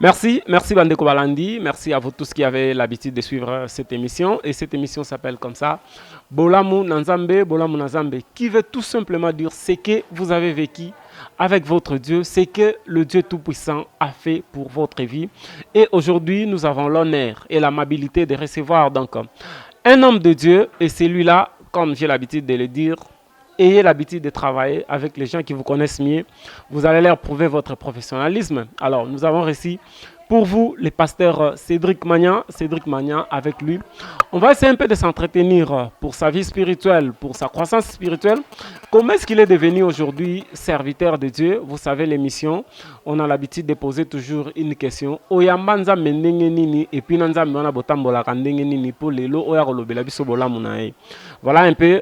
Merci Bandeko Balandi, merci à vous tous qui avez l'habitude de suivre cette émission. Et cette émission s'appelle comme ça, Bolamu Nanzambe, Bolamu Nanzambe, qui veut tout simplement dire ce que vous avez vécu avec votre Dieu, ce que le Dieu Tout-Puissant a fait pour votre vie. Et aujourd'hui, nous avons l'honneur et l'amabilité de recevoir donc un homme de Dieu, et celui-là, comme j'ai l'habitude de le dire, ayez l'habitude de travailler avec les gens qui vous connaissent mieux. Vous allez leur prouver votre professionnalisme. Alors, nous avons réussi pour vous, le pasteur Cédric Magnan. Cédric Magnan, avec lui, on va essayer un peu de s'entretenir pour sa vie spirituelle, pour sa croissance spirituelle. Comment est-ce qu'il est devenu aujourd'hui serviteur de Dieu? Vous savez, l'émission, on a l'habitude de poser toujours une question. Oyamba nzambe ndenge nini et puis nzambe wana botambola ndenge nini pour lelo oya kolobela biso bolamu na ye. Voilà un peu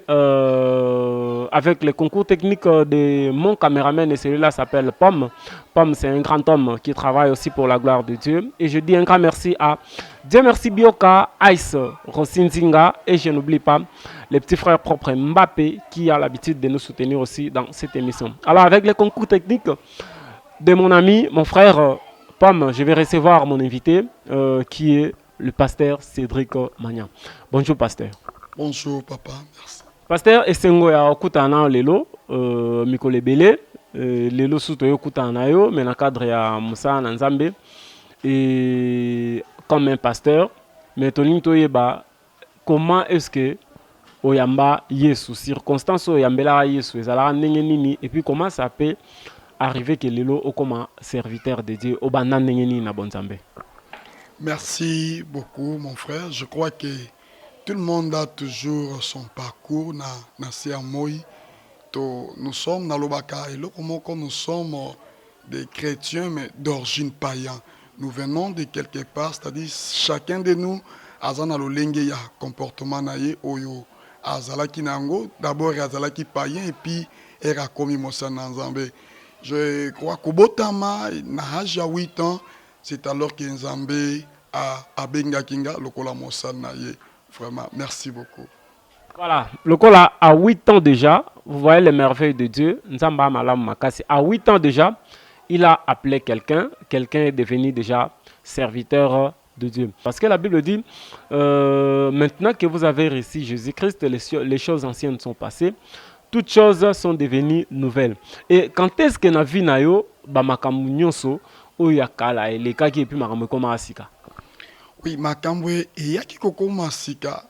avec le concours technique de mon caméraman, et celui-là s'appelle Pomme. Pomme, c'est un grand homme qui travaille aussi pour la gloire de Dieu. Et je dis un grand merci à Dieu merci Bioka, Ice, Rosinzinga, et je n'oublie pas le petit frère propre Mbappé qui a l'habitude de nous soutenir aussi dans cette émission. Alors avec le concours technique de mon ami, mon frère Pomme, je vais recevoir mon invité qui est le pasteur Cédric Magnan. Bonjour pasteur. Bonjour papa, merci. Pasteur Esengo ya okutana lelo mikolo Bele lelo suto yo kutana yo mais na cadre ya Musa na Nzambe et comme un pasteur mais tolingi toyeba comment est-ce que oyamba Yesu circonstance oyambela Yesu ezala ndenge nini et puis comment ça peut arriver que lelo okoma serviteur de Dieu obanda ndenge nini na Bonzambe. Merci beaucoup mon frère, je crois que tout le monde a toujours son parcours na Moi. Nous sommes dans l'Obaka et nous sommes des chrétiens mais d'origine païen. Nous venons de quelque part, c'est-à-dire chacun de nous a un lenge comportement naie oyo azalaki nango, d'abord azalaki païen et puis era komi mosa Nzambe. Je crois qu'au Botama na âge à 8 ans, c'est alors que Nzambe a benga kinga lokola mosa naie. Vraiment, merci beaucoup. Voilà, le Kola a 8 ans déjà, vous voyez les merveilles de Dieu. Nzamba Malam Makasi, à 8 ans déjà, il a appelé quelqu'un, quelqu'un est devenu déjà serviteur de Dieu. Parce que la Bible dit, maintenant que vous avez reçu Jésus-Christ, les choses anciennes sont passées, toutes choses sont devenues nouvelles. Et quand est-ce que na vie na yo, ba makambu nyonso oyo yakala elekaki epi makambu ekoma asika? Oui, Makambwe et yaki koko masika.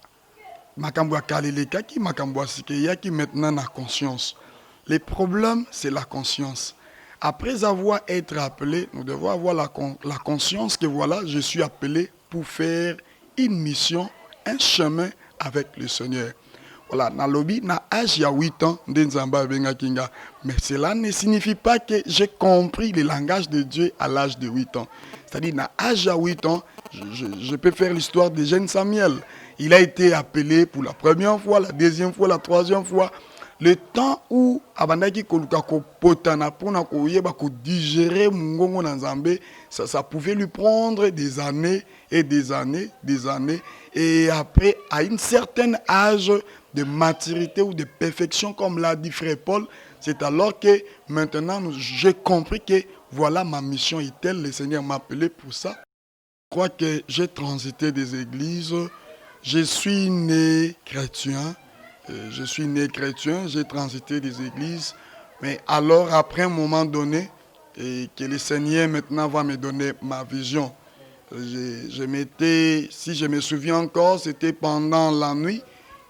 Makambwe akalele kaki makambwe asika yaki maintenant na conscience. Le problème c'est la conscience. Après avoir été appelé, nous devons avoir la conscience que voilà, je suis appelé pour faire une mission, un chemin avec le Seigneur. Voilà, na lobby na âge ya 8 ans d'Nzamba benga kinga. Mais cela ne signifie pas que j'ai compris le langage de Dieu à l'âge de 8 ans. C'est-à-dire, à l'âge de 8 ans, je peux faire l'histoire de jeune Samuel. Il a été appelé pour la première fois, la deuxième fois, la troisième fois. Le temps où Abandaki Koluka Potana Pona Koyeba ko digérer Mungongo Nzambe, ça pouvait lui prendre des années et des années, des années. Et après, à un certain âge de maturité ou de perfection, comme l'a dit Frère Paul, c'est alors que maintenant j'ai compris que voilà ma mission est telle, le Seigneur m'a appelé pour ça. Je crois que j'ai transité des églises, je suis né chrétien, j'ai transité des églises, mais alors après un moment donné, et que le Seigneur maintenant va me donner ma vision. Je m'étais, si je me souviens encore, c'était pendant la nuit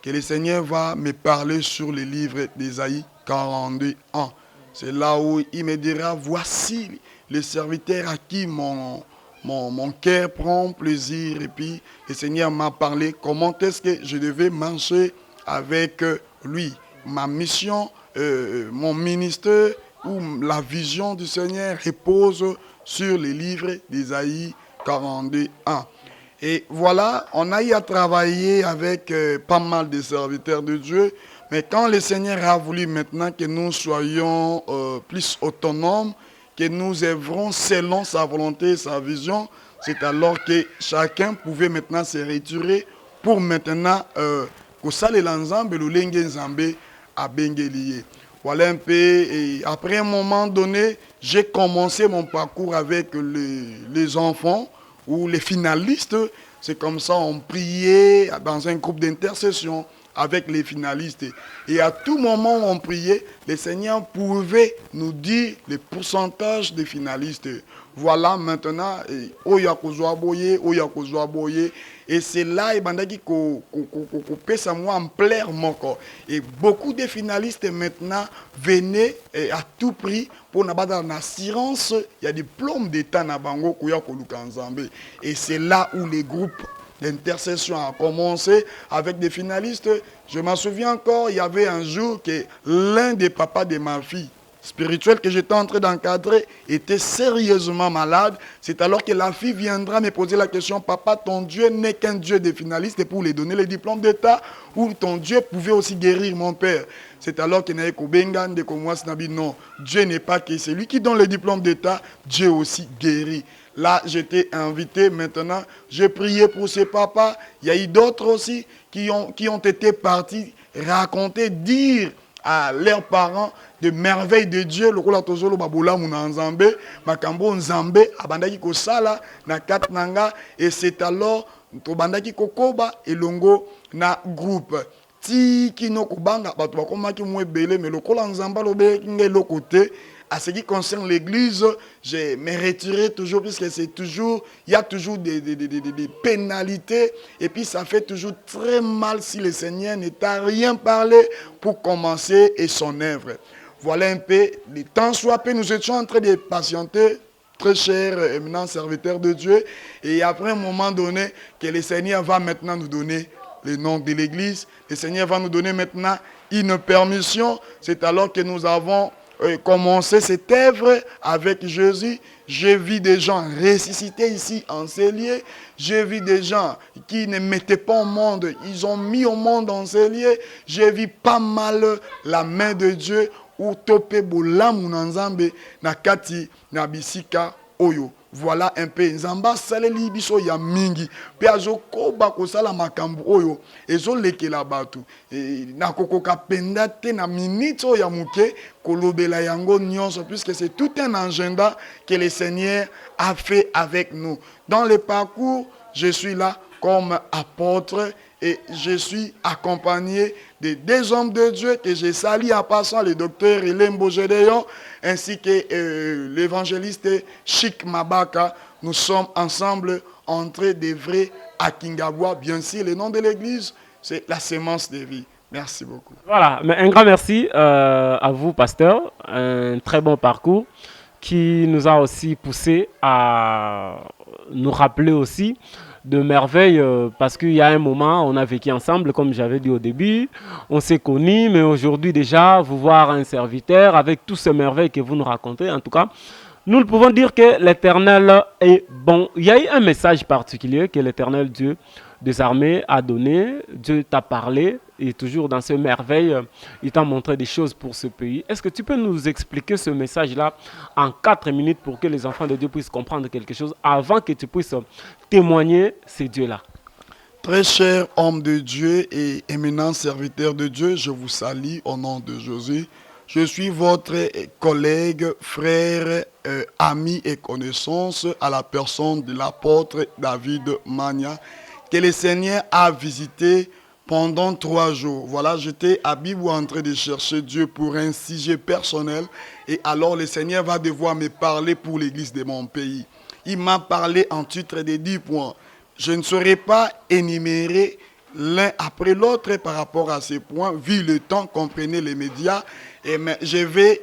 que le Seigneur va me parler sur le livre d'Ésaïe 42 ans. C'est là où il me dira, voici le serviteur à qui mon cœur prend plaisir. Et puis le Seigneur m'a parlé comment est-ce que je devais marcher avec lui. Ma mission, mon ministère ou la vision du Seigneur repose sur les livres d'Ésaïe 42 ans. Et voilà, on a eu à travailler avec pas mal de serviteurs de Dieu. Mais quand le Seigneur a voulu maintenant que nous soyons plus autonomes, que nous œuvrons selon sa volonté, sa vision, c'est alors que chacun pouvait maintenant se retirer pour maintenant que ça les Nzambe, le Lenge Nzambe a bengelié. Voilà un peu. Et après un moment donné, j'ai commencé mon parcours avec les enfants ou les finalistes. C'est comme ça, on priait dans un groupe d'intercession avec les finalistes. Et à tout moment où on priait, le Seigneur pouvait nous dire les pourcentages des finalistes. Voilà maintenant, Oya Kozwa Boye, Oya Kozwa Boye. Et c'est là, et ça moi en plaire mon corps. Et beaucoup de finalistes maintenant venaient à tout prix pour n'avoir une assurance. Il y a des diplômes d'État na bango Kouya Koluka Nzambe. Et c'est là où les groupes l'intercession a commencé avec des finalistes. Je m'en souviens encore, il y avait un jour que l'un des papas de ma fille spirituelle que j'étais en train d'encadrer était sérieusement malade. C'est alors que la fille viendra me poser la question, papa, ton Dieu n'est qu'un Dieu des finalistes pour lui donner les diplômes d'État, ou ton Dieu pouvait aussi guérir mon père. C'est alors que non, Dieu n'est pas que c'est lui qui donne les diplômes d'État, Dieu aussi guérit. Là, j'étais invité maintenant. J'ai prié pour ces papas. Il y a eu d'autres aussi qui ont été partis raconter, dire à leurs parents de merveilles de Dieu. Lokola tozolo babola muna nzambe, makambo nzambe abandaki ko sala na kat nanga, et c'est alors to bandaki kokoba elongo na groupe. Ti kino kubanga bato bakomaki mwebele mais lokola nzamba lobe ngelo côté. À ce qui concerne l'église, je me retirerai toujours, puisque il y a toujours des pénalités, et puis ça fait toujours très mal si le Seigneur ne t'a rien parlé pour commencer et son œuvre. Voilà un peu, le temps soit peu, nous étions en train de patienter, très cher éminent serviteur de Dieu, et après un moment donné, que le Seigneur va maintenant nous donner le nom de l'église, le Seigneur va nous donner maintenant une permission, c'est alors que nous avons commencer cette œuvre avec Jésus. J'ai vu des gens ressuscités ici en ces lieux. J'ai vu des gens qui ne mettaient pas au monde, ils ont mis au monde en ces lieux. J'ai vu pas mal la main de Dieu ou topé bolamu nanzambe nakati nabisika oyo. Voilà un peu nzamba saleli biso ya mingi pe azokoba kosala makambo oyo ezolekela bato nakokoka penda te na minute oyo ya muke kolobela yango nyonso, puisque c'est tout un agenda que le Seigneur a fait avec nous. Dans le parcours, je suis là comme apôtre et je suis accompagné de deux hommes de Dieu que j'ai salué en passant, le docteur Elembo Gédéon ainsi que l'évangéliste Chic Mabaka. Nous sommes ensemble en train d'œuvrer à Kingabwa. Bien sûr, le nom de l'église, c'est la sémence de vie. Merci beaucoup. Voilà, mais un grand merci à vous, pasteur. Un très bon parcours qui nous a aussi poussé à nous rappeler aussi de merveilles, parce qu'il y a un moment, on a vécu ensemble, comme j'avais dit au début, on s'est connus, mais aujourd'hui déjà, vous voir un serviteur avec toutes ces merveilles que vous nous racontez, en tout cas, nous pouvons dire que l'Éternel est bon. Il y a eu un message particulier que l'Éternel Dieu des armées a donné. Dieu t'a parlé et toujours dans ces merveilles, il t'a montré des choses pour ce pays. Est-ce que tu peux nous expliquer ce message-là en 4 minutes pour que les enfants de Dieu puissent comprendre quelque chose avant que tu puisses témoigner ces dieux-là? Très cher homme de Dieu et éminent serviteur de Dieu, je vous salue au nom de Jésus. Je suis votre collègue, frère, ami et connaissance à la personne de l'apôtre David Magna, que le Seigneur a visité pendant 3 jours. Voilà, j'étais à Bibou en train de chercher Dieu pour un sujet personnel. Et alors le Seigneur va devoir me parler pour l'église de mon pays. Il m'a parlé en titre de 10 points. Je ne saurais pas énumérer l'un après l'autre par rapport à ces points, vu le temps, comprenez les médias. Et mais je vais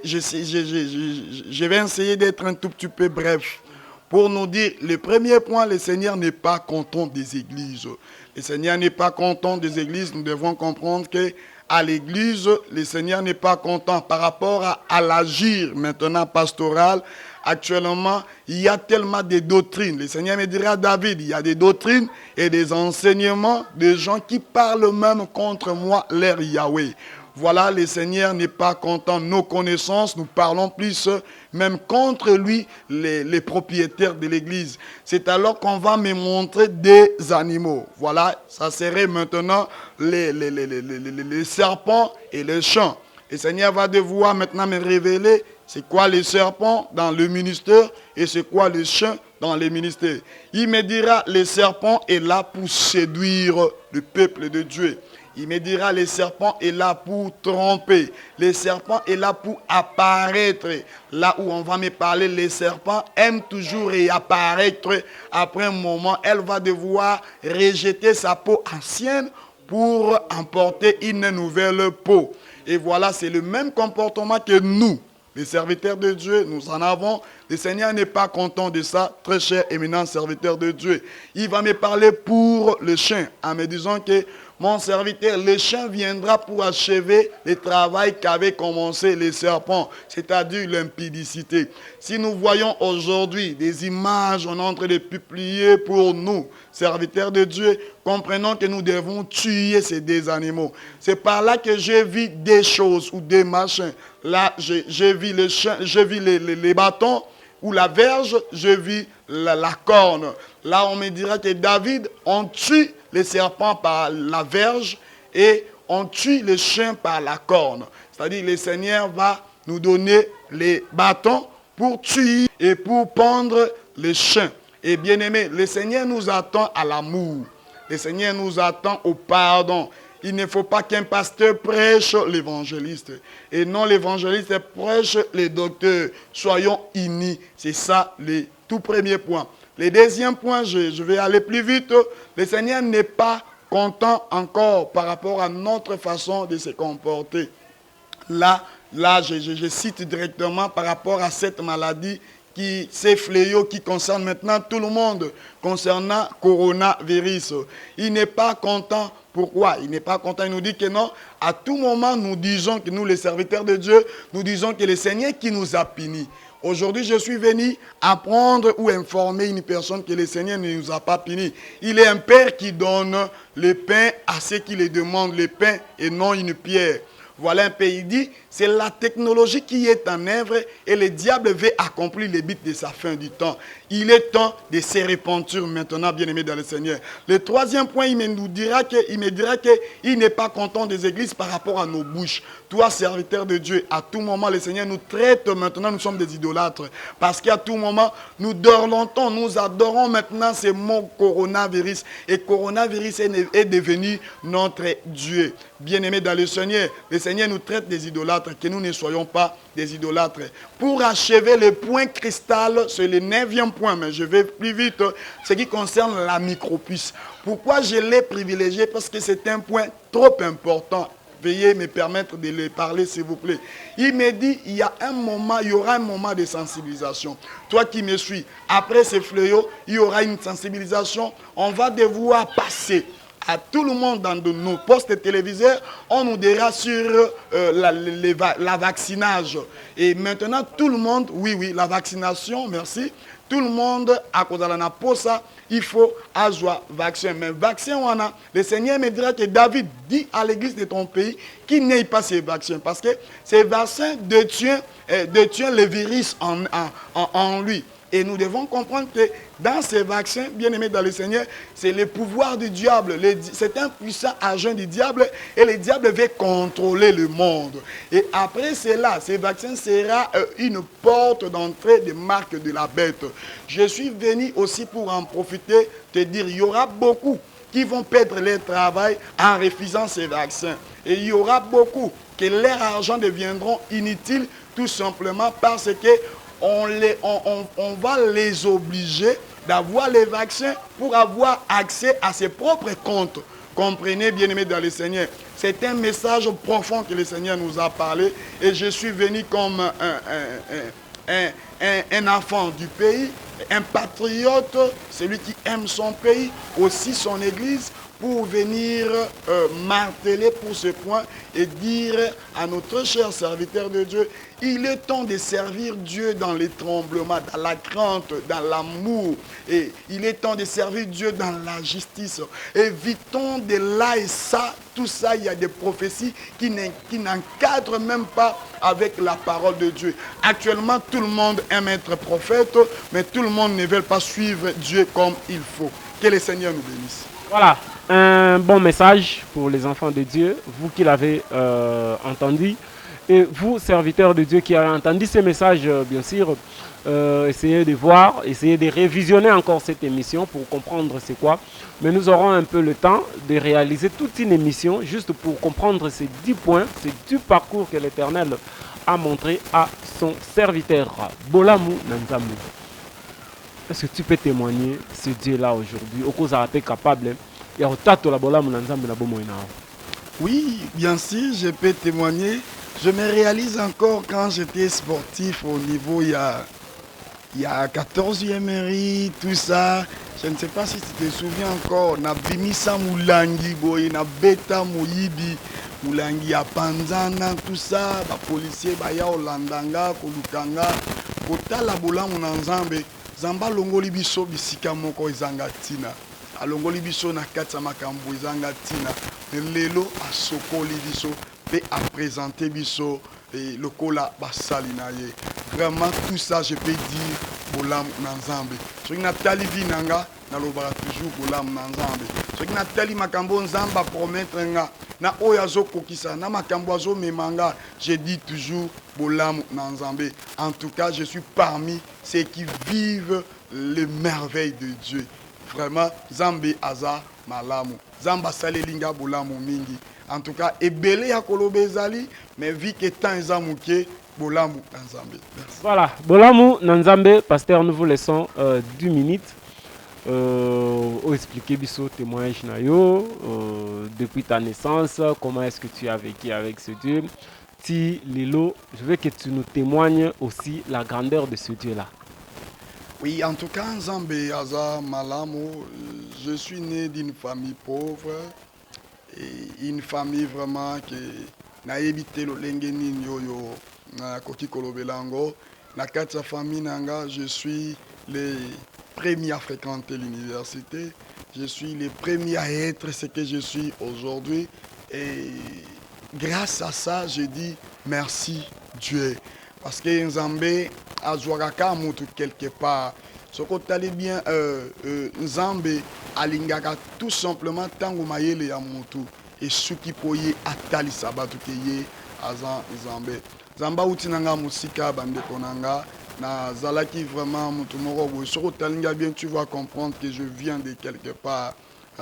essayer d'être un tout petit peu bref. Pour nous dire, le premier point, le Seigneur n'est pas content des églises. Le Seigneur n'est pas content des églises. Nous devons comprendre que à l'église, le Seigneur n'est pas content par rapport à l'agir maintenant pastoral. Actuellement, il y a tellement de doctrines. Le Seigneur me dira à David, il y a des doctrines et des enseignements de gens qui parlent même contre moi, leur Yahweh. Voilà, le Seigneur n'est pas content de nos connaissances. Nous parlons plus même contre lui, les propriétaires de l'église. C'est alors qu'on va me montrer des animaux. Voilà, ça serait maintenant les serpents et les champs. Le Seigneur va devoir maintenant me révéler c'est quoi les serpents dans le ministère et c'est quoi les chiens dans les ministères. Il me dira, le serpent est là pour séduire le peuple de Dieu. Il me dira, le serpent est là pour tromper. Le serpent est là pour apparaître. Là où on va me parler, le serpent aime toujours réapparaître. Après un moment, elle va devoir rejeter sa peau ancienne pour emporter une nouvelle peau. Et voilà, c'est le même comportement que nous, les serviteurs de Dieu, nous en avons. Le Seigneur n'est pas content de ça, très cher, éminent serviteur de Dieu. Il va me parler pour le chien, en me disant que mon serviteur, le chien viendra pour achever le travail qu'avait commencé les serpents, c'est-à-dire l'impudicité. Si nous voyons aujourd'hui des images, on est en train de publier pour nous, serviteurs de Dieu, comprenons que nous devons tuer ces deux animaux. C'est par là que j'ai vu des choses ou des machins. Là, j'ai vu les chiens, j'ai vu les bâtons ou la verge, j'ai vu la corne. Là, on me dira que David, on tue les serpents par la verge et on tue les chiens par la corne. C'est-à-dire le Seigneur va nous donner les bâtons pour tuer et pour pendre les chiens. Et bien aimé, le Seigneur nous attend à l'amour. Le Seigneur nous attend au pardon. Il ne faut pas qu'un pasteur prêche l'évangéliste. Et non l'évangéliste prêche les docteurs. Soyons unis. C'est ça le tout premier point. Le deuxième point, je vais aller plus vite. Le Seigneur n'est pas content encore par rapport à notre façon de se comporter. Là je cite directement par rapport à cette maladie, ces fléaux qui concernent maintenant tout le monde, concernant coronavirus. Il n'est pas content. Pourquoi? Il n'est pas content. Il nous dit que non, à tout moment, nous disons que nous, les serviteurs de Dieu, nous disons que le Seigneur qui nous a punis. Aujourd'hui, je suis venu apprendre ou informer une personne que le Seigneur ne nous a pas punis. Il est un Père qui donne le pain à ceux qui le demandent, le pain et non une pierre. Voilà un pays dit, c'est la technologie qui est en œuvre et le diable veut accomplir les buts de sa fin du temps. Il est temps de se repentir maintenant, bien-aimés dans le Seigneur. Le troisième point, il me dira qu'il n'est pas content des églises par rapport à nos bouches. Toi, serviteur de Dieu, à tout moment, le Seigneur nous traite maintenant, nous sommes des idolâtres. Parce qu'à tout moment, nous dormons, nous adorons maintenant ces mots coronavirus. Et coronavirus est devenu notre Dieu. Bien-aimés dans le Seigneur nous traite des idolâtres, que nous ne soyons pas des idolâtres. Pour achever le point cristal, c'est le 9e point, mais je vais plus vite, ce qui concerne la micropuce. Pourquoi je l'ai privilégié? Parce que c'est un point trop important. Veuillez me permettre de le parler, s'il vous plaît. Il me dit, il y aura un moment de sensibilisation. Toi qui me suis, après ce fléau, il y aura une sensibilisation. On va devoir passer à tout le monde dans nos postes téléviseurs, on nous dira sur la vaccinage. Et maintenant, tout le monde, oui, la vaccination, merci. Tout le monde, à cause de la posa, il faut avoir vaccin. Mais vaccin, on a. Le Seigneur me dira que David dit à l'église de ton pays qu'il n'ait pas ces vaccins. Parce que ces vaccins détiennent le virus en lui. Et nous devons comprendre que dans ces vaccins, bien aimés dans le Seigneur, c'est le pouvoir du diable. C'est un puissant agent du diable et le diable veut contrôler le monde. Et après cela, ces vaccins sera une porte d'entrée des marques de la bête. Je suis venu aussi pour en profiter, te dire, il y aura beaucoup qui vont perdre leur travail en refusant ces vaccins. Et il y aura beaucoup que leur argent deviendront inutiles tout simplement parce que on va les obliger d'avoir les vaccins pour avoir accès à ses propres comptes. Comprenez, bien-aimés dans le Seigneur. C'est un message profond que le Seigneur nous a parlé. Et je suis venu comme un enfant du pays, un patriote, celui qui aime son pays, aussi son église, pour venir marteler pour ce point et dire à notre cher serviteur de Dieu, il est temps de servir Dieu dans les tremblements, dans la crainte, dans l'amour. Et il est temps de servir Dieu dans la justice. Évitons de là et ça, tout ça, il y a des prophéties qui n'encadrent même pas avec la parole de Dieu. Actuellement, tout le monde aime être prophète, mais tout le monde ne veut pas suivre Dieu comme il faut. Que le Seigneur nous bénisse. Voilà, un bon message pour les enfants de Dieu, vous qui l'avez entendu. Et vous, serviteurs de Dieu qui avez entendu ces messages, bien sûr, essayez de voir, essayez de révisionner encore cette émission pour comprendre c'est quoi. Mais nous aurons un peu le temps de réaliser toute une émission juste pour comprendre ces 10 points, ces 10 parcours que l'Éternel a montré à son serviteur. Bolamu Nanzambe. Est-ce que tu peux témoigner ce Dieu-là aujourd'hui? Au cause a été capable. Oui, bien sûr, je peux témoigner. Je me réalise encore quand j'étais sportif au niveau, il y a 14e mairie, tout ça. Je ne sais pas si tu te souviens encore. Na Bimisa Moulangi, boy, na Beta Moyibi, Moulangi à Panzana, tout ça. Les policiers, Baya Olandanga, Kolukanga, Kotala Bola Mounanzambe, Zamba Longoli Biso, Bisika Moko Izangatina. Alongoli Biso na Katsa Makambo Izangatina. Lelo a Sokoli Biso, et a présenté Biso. Et le cola basali na ye. Vraiment tout ça je peux dire bolam nanzambe. Ce qui n'a tali vinanga na lobara toujours bolam nanzambe. Ce qui n'a tali makambo nzamba promettre nga na oyazo kokisa na makambo azo memanga, je dis toujours bolam nanzambe. En tout cas, je suis parmi ceux qui vivent les merveilles de Dieu. Vraiment Zambe aza malamu. Zamba salelinga bolamu mingi. En tout cas, ebele ya kolobe ezali, mais vu que temps ezamouké, bolamu nanzambe. Voilà, bolamu nanzambe, pasteur, nous vous laissons 10 minutes pour expliquer biso témoignage na yo depuis ta naissance, comment est-ce que tu as vécu avec ce Dieu. Ti Lilo, je veux que tu nous témoignes aussi la grandeur de ce Dieu-là. Oui, en tout cas, Nzambe aza malamu, je suis né d'une famille pauvre. Et une famille vraiment qui n'a évité le lengeni yoyo na koki kolobelango na kati famille nanga, je suis le premier à fréquenter l'université, je suis le premier à être ce que je suis aujourd'hui et grâce à ça je dis merci Dieu parce que Nzambe azwaka mutu quelque part. Ce que tu allais bien, Nzambe alingaka tout simplement tango mayele ya mutu et ce qui poye atali sabatu keye azan Nzambe. Zamba utinanga musika bande konanga na zalaki vraiment mutu moko boy. Ce que tu allais bien, tu vas comprendre que je viens de quelque part.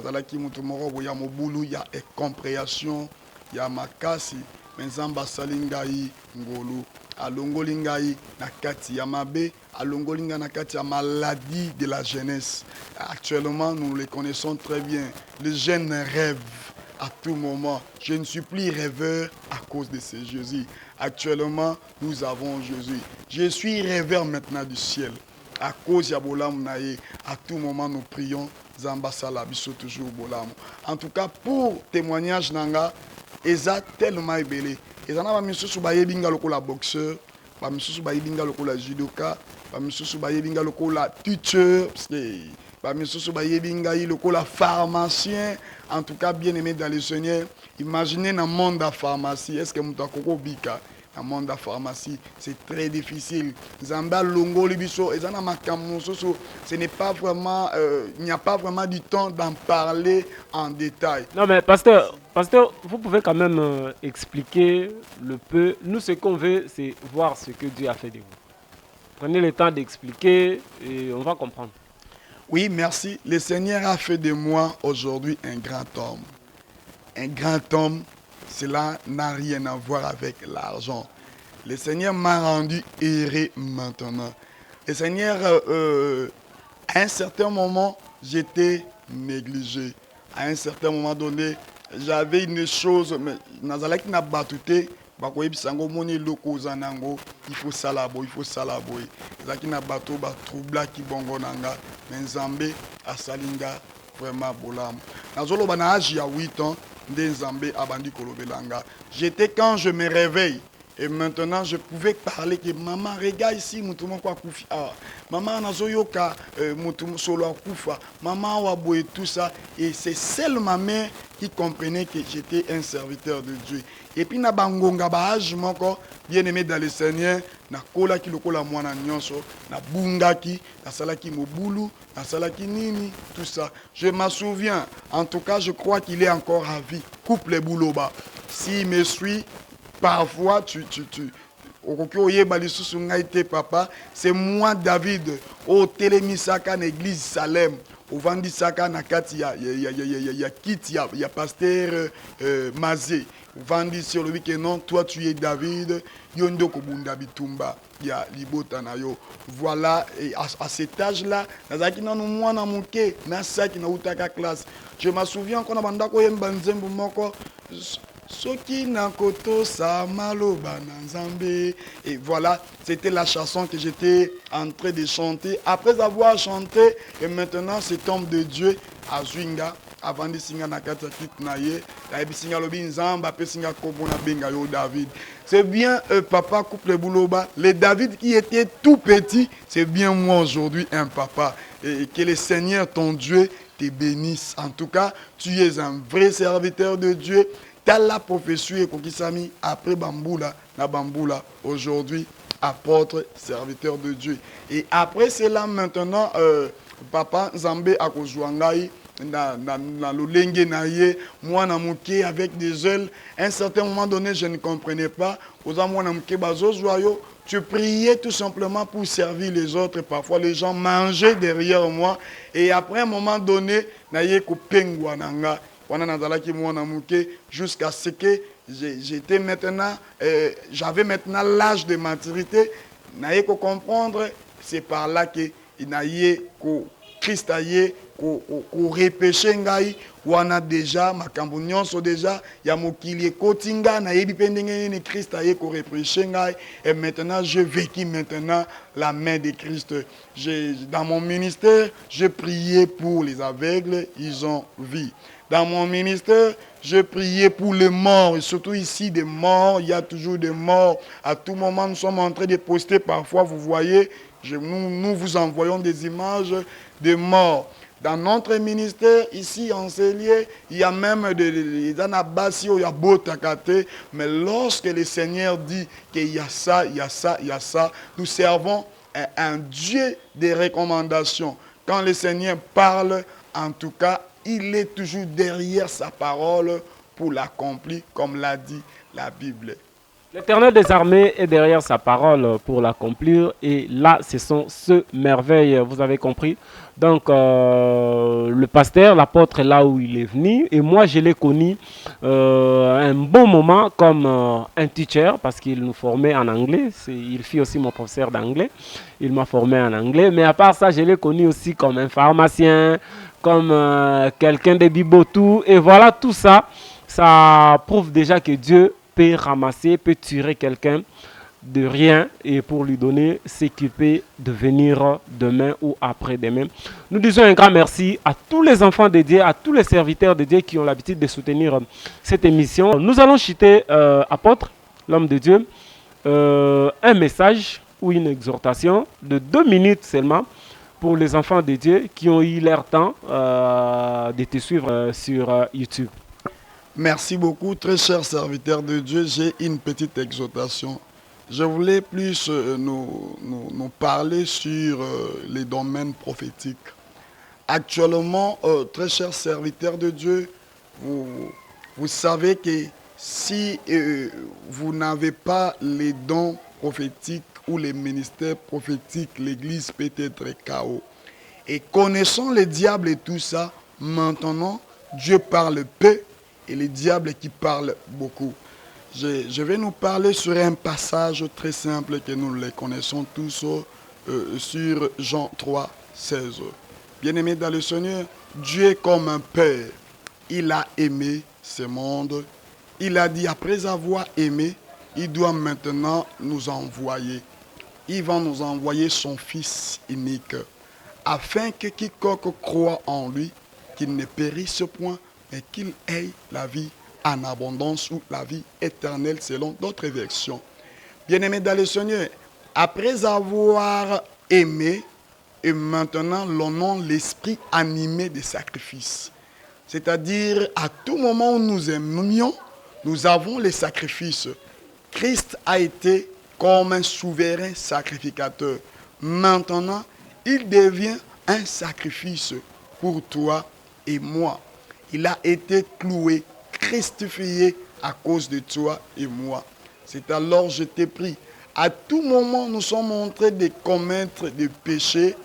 Zalaki mutu moko boy ya mobulu ya compréhension ya makasi. Mais Nzamba salingai ngolu. Alongolingai na kati ya mabe, alongolinga na kati ya maladie de la jeunesse. Actuellement, nous le connaissons très bien. Les jeunes rêvent à tout moment. Je ne suis plus rêveur à cause de ce Jésus. Actuellement, nous avons Jésus. Je suis rêveur maintenant du ciel. À cause de Bolam Naye, à tout moment nous prions. Zamba Salabiso toujours Bolam. En tout cas, pour témoignage Nanga, Eza tellement belé. Et on a misusu bayebinga lokola boxeur, ba misusu bayebinga lokola judoka, ba misusu bayebinga lokola tuteur, ba misusu bayebinga lokola pharmacien. En tout cas, bien aimé dans le Seigneur, imaginez dans le monde de la pharmacie, est-ce que mutako bika dans le monde de la pharmacie, c'est très difficile. Zamba longo libiso, et zana makamososo, ce n'est pas vraiment, il n'y a pas vraiment du temps d'en parler en détail. Non mais pasteur, vous pouvez quand même expliquer le peu. Nous, ce qu'on veut, c'est voir ce que Dieu a fait de vous. Prenez le temps d'expliquer et on va comprendre. Oui, merci. Le Seigneur a fait de moi aujourd'hui un grand homme. Un grand homme, cela n'a rien à voir avec l'argent. Le Seigneur m'a rendu heureux maintenant. Le Seigneur, à un certain moment, j'étais négligé. À un certain moment donné, j'avais une chose, mais nazalaki na batute, bakoyebisango moni loko zanango, il faut salabo. Zaki na bato ba troubla ki bongo nanga, mais Nzambe asalinga vraiment bolam. Nazolo bana âge ya 8 ans, Nzambe abandi kolobelanga. J'étais quand je me réveille. Et maintenant, je pouvais parler que maman, regarde ici, moutoumon kwa koufi. Ah, maman, nazoyoka, moutoumon solo koufa. Maman, waboué, tout ça. Et c'est seule ma mère qui comprenait que j'étais un serviteur de Dieu. Et puis, na bangonga baage, moko, bien aimé dans le Seigneur, na kola ki lokola mwana nyonso, na bungaki, na salaki mobulu, na salaki nini, tout ça. Je m'en souviens. En tout cas, je crois qu'il est encore à vie. Coupe les bouloba. S'il me suit, Parfois, papa, c'est moi David au télémisaka na église Salem au vendisaka na kati ya pasteur Mazé vandi sur le week non toi tu es David yondo kobunda bitumba ya libota na yo. Voilà, et à cet âge là nazaki nanu mwana muke na saki na utaka classe. Je me souviens qu'on a bandako yemba nzembo moko Soki Nakoto Samaloba Nanzambe. Et voilà, c'était la chanson que j'étais en train de chanter. Après avoir chanté, et maintenant cet homme de Dieu, à Zwinga, avant de singa nakata kitnaye, la singa lobi nzamba, pe singa kobona benga yo David. C'est bien papa couple bouloba, le David qui était tout petit, c'est bien moi aujourd'hui un papa. Et que le Seigneur ton Dieu te bénisse. En tout cas, tu es un vrai serviteur de Dieu. T'as la profession et Kokisami après Bamboula, na Bamboula, aujourd'hui, apôtre, serviteur de Dieu. Et après cela, maintenant, papa Zambé a Kozouangaï, na lolenge na ye, moi na mouké avec des ailes. À un certain moment donné, je ne comprenais pas. Moi na mouké bazo joyau. Tu priais tout simplement pour servir les autres. Parfois, les gens mangeaient derrière moi. Et après un moment donné, na ye ko pengwa nanga. Jusqu'à ce que j'étais maintenant, j'avais maintenant l'âge de maturité, n'ayez qu'à comprendre, c'est par là que n'ayez qu'au Christ aïe, qu'au repêché ngai, ou on a déjà, ma cambonion so déjà, ya mokili kotinga, n'ayez bipendenge ni Christ aïe qu'au repêché ngai, et maintenant je vécu maintenant la main de Christ. Dans mon ministère, je priais pour les aveugles, ils ont vu. Dans mon ministère, je priais pour les morts, et surtout ici des morts, il y a toujours des morts. À tout moment, nous sommes en train de poster, parfois, vous voyez, nous vous envoyons des images de morts. Dans notre ministère, ici en Célier, il y a même des anabassi, il y a beau takate, mais lorsque le Seigneur dit qu'il y a ça, il y a ça, il y a ça, nous servons un Dieu des recommandations. Quand le Seigneur parle, en tout cas, il est toujours derrière sa parole pour l'accomplir, comme l'a dit la Bible. L'Éternel des armées est derrière sa parole pour l'accomplir. Et là, ce sont ces merveilles, vous avez compris. Donc, le pasteur, l'apôtre est là où il est venu. Et moi, je l'ai connu un bon moment comme un teacher, parce qu'il nous formait en anglais. Il fut aussi mon professeur d'anglais. Il m'a formé en anglais. Mais à part ça, je l'ai connu aussi comme un pharmacien, comme quelqu'un de bibotou. Et voilà, tout ça, ça prouve déjà que Dieu peut ramasser, peut tirer quelqu'un de rien et pour lui donner ce qu'il peut devenir demain ou après-demain. Nous disons un grand merci à tous les enfants de Dieu, à tous les serviteurs de Dieu qui ont l'habitude de soutenir cette émission. Nous allons citer apôtre, l'homme de Dieu, un message ou une exhortation de 2 minutes seulement pour les enfants de Dieu qui ont eu leur temps de te suivre sur YouTube. Merci beaucoup, très chers serviteurs de Dieu. J'ai une petite exhortation. Je voulais plus nous parler sur les domaines prophétiques. Actuellement, très chers serviteurs de Dieu, vous savez que si vous n'avez pas les dons prophétiques ou les ministères prophétiques, l'Église peut être chaos. Et connaissant le diable et tout ça, maintenant, Dieu parle peu et le diable qui parle beaucoup. Je vais nous parler sur un passage très simple que nous le connaissons tous sur Jean 3, 16. Bien-aimés dans le Seigneur, Dieu est comme un père. Il a aimé ce monde. Il a dit, après avoir aimé, il doit maintenant nous envoyer. Il va nous envoyer son Fils unique, afin que quiconque croit en lui, qu'il ne périsse point, mais qu'il ait la vie en abondance ou la vie éternelle selon d'autres versions. Bien-aimés dans le Seigneur, après avoir aimé, et maintenant l'on a l'esprit animé des sacrifices. C'est-à-dire, à tout moment où nous aimions, nous avons les sacrifices. Christ a été comme un souverain sacrificateur. Maintenant, il devient un sacrifice pour toi et moi. Il a été cloué, crucifié à cause de toi et moi. C'est alors je t'ai pris. À tout moment, nous sommes en train de commettre des péchés.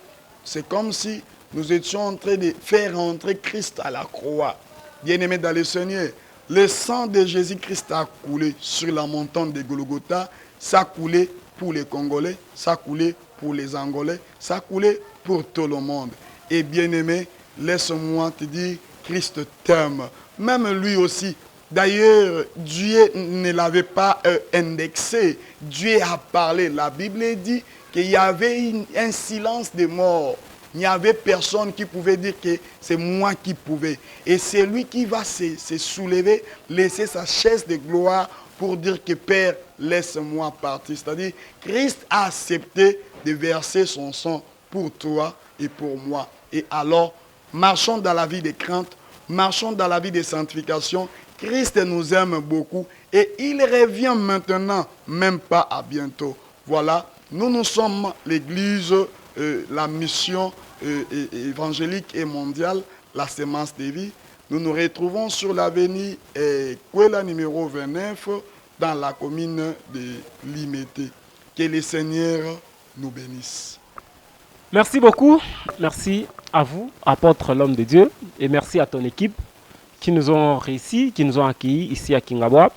C'est comme si nous étions en train de faire entrer Christ à la croix. Bien-aimés dans le Seigneur, le sang de Jésus-Christ a coulé sur la montagne de Golgotha. Ça a coulé pour les Congolais, ça a coulé pour les Angolais, ça a coulé pour tout le monde. Et bien-aimé, laisse-moi te dire, Christ t'aime. Même lui aussi. D'ailleurs, Dieu ne l'avait pas indexé. Dieu a parlé. La Bible dit qu'il y avait un silence de mort. Il n'y avait personne qui pouvait dire que c'est moi qui pouvais. Et c'est lui qui va se soulever, laisser sa chaise de gloire pour dire que Père, laisse-moi partir. C'est-à-dire, Christ a accepté de verser son sang pour toi et pour moi. Et alors, marchons dans la vie de crainte, marchons dans la vie de sanctification. Christ nous aime beaucoup et il revient maintenant, même pas à bientôt. Voilà, nous sommes l'église, la mission évangélique et mondiale, la sémence de vie. Nous nous retrouvons sur l'avenue Kwela numéro 29 dans la commune de Limete. Que le Seigneur nous bénisse. Merci beaucoup. Merci à vous, apôtre l'homme de Dieu, et merci à ton équipe qui nous ont réussi, qui nous ont accueillis ici à Kingabwa.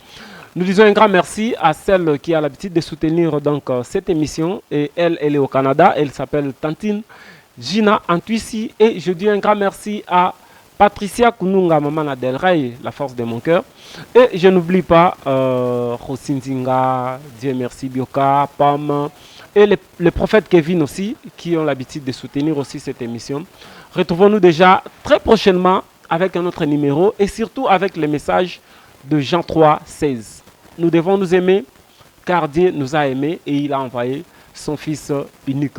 Nous disons un grand merci à celle qui a l'habitude de soutenir donc cette émission. Et elle est au Canada. Elle s'appelle Tantine Gina Antuisi. Et je dis un grand merci à Patricia Kununga, maman Del Rey, la force de mon cœur. Et je n'oublie pas Rosinzinga, Dieu merci, Bioka, Pam, et les prophètes Kevin aussi, qui ont l'habitude de soutenir aussi cette émission. Retrouvons-nous déjà très prochainement avec un autre numéro et surtout avec le message de Jean 3, 16. Nous devons nous aimer car Dieu nous a aimés et il a envoyé son Fils unique.